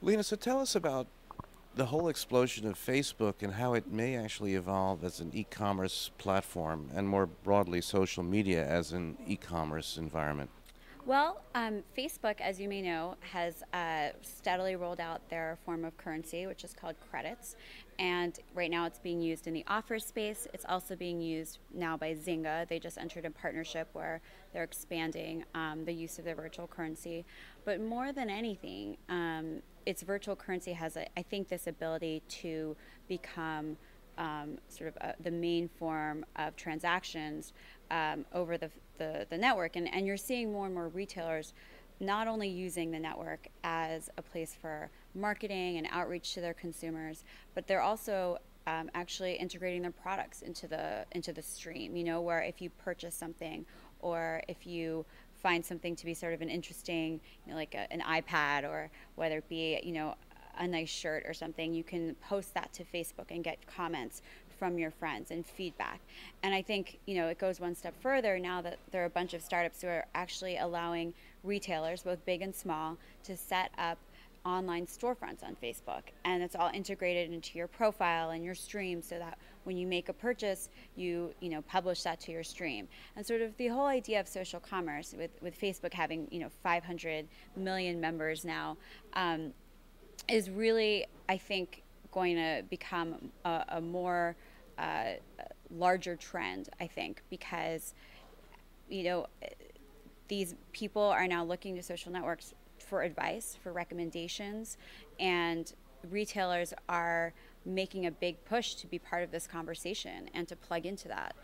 Lena, so tell us about the whole explosion of Facebook and how it may actually evolve as an e-commerce platform and more broadly social media as an e-commerce environment. Well, Facebook, as you may know, has steadily rolled out their form of currency, which is called credits. And right now it's being used in the offer space. It's also being used now by Zynga. They just entered a partnership where they're expanding the use of their virtual currency. But more than anything, its virtual currency has, I think, this ability to become the main form of transactions over the network. And you're seeing more and more retailers not only using the network as a place for marketing and outreach to their consumers, but they're also actually integrating their products into the stream. You know, where if you purchase something or if you find something to be sort of an interesting, like an iPad, or whether it be, a nice shirt or something, you can post that to Facebook and get comments from your friends and feedback. And I think, it goes one step further now that there are a bunch of startups who are actually allowing retailers, both big and small, to set up online storefronts on Facebook, and it's all integrated into your profile and your stream, so that when you make a purchase, you publish that to your stream. And sort of the whole idea of social commerce, with Facebook having 500 million members now, is really, I think, going to become a more larger trend, I think, because you know these people are now looking to social networks for advice, for recommendations, and retailers are making a big push to be part of this conversation and to plug into that.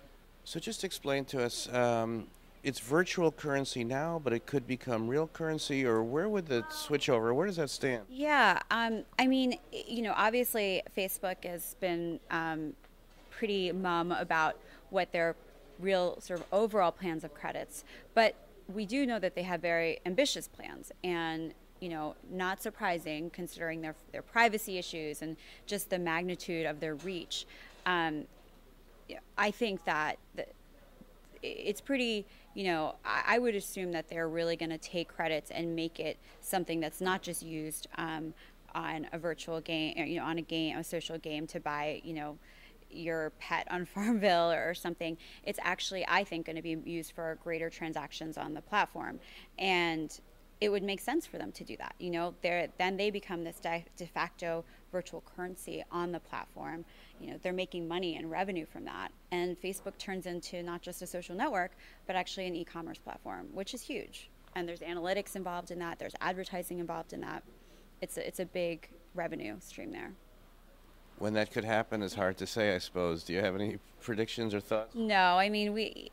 So just explain to us, it's virtual currency now, but it could become real currency, or where would the switch over? Where does that stand? Yeah, I mean, obviously Facebook has been pretty mum about what their real sort of overall plans of credits, but we do know that they have very ambitious plans, and not surprising considering their privacy issues and just the magnitude of their reach. Yeah, I think that it's pretty, I would assume that they're really going to take credits and make it something that's not just used on a virtual game, on a game, a social game to buy, your pet on Farmville or something. It's actually, I think, going to be used for greater transactions on the platform. And it would make sense for them to do that. Then they become this de facto virtual currency on the platform. They're making money and revenue from that. And Facebook turns into not just a social network, but actually an e-commerce platform, which is huge. And there's analytics involved in that. There's advertising involved in that. It's a big revenue stream there. When that could happen is hard to say, I suppose. Do you have any predictions or thoughts? No, I mean,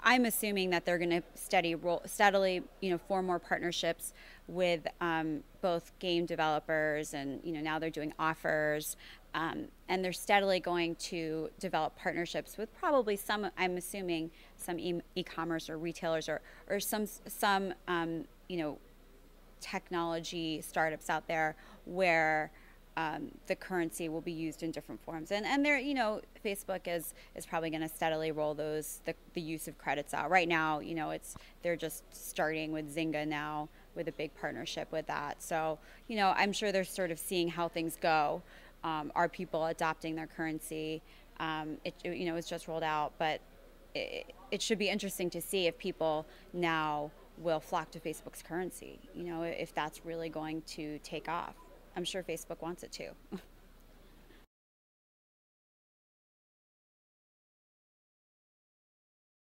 I'm assuming that they're going to steadily, form more partnerships with both game developers, and now they're doing offers, and they're steadily going to develop partnerships with probably some. I'm assuming some e-commerce or retailers, or some technology startups out there where the currency will be used in different forms, and they're, Facebook is probably going to steadily roll the use of credits out. Right now, they're just starting with Zynga now, with a big partnership with that. So I'm sure they're sort of seeing how things go. Are people adopting their currency? It's just rolled out, but it should be interesting to see if people now will flock to Facebook's currency. If that's really going to take off. I'm sure Facebook wants it to.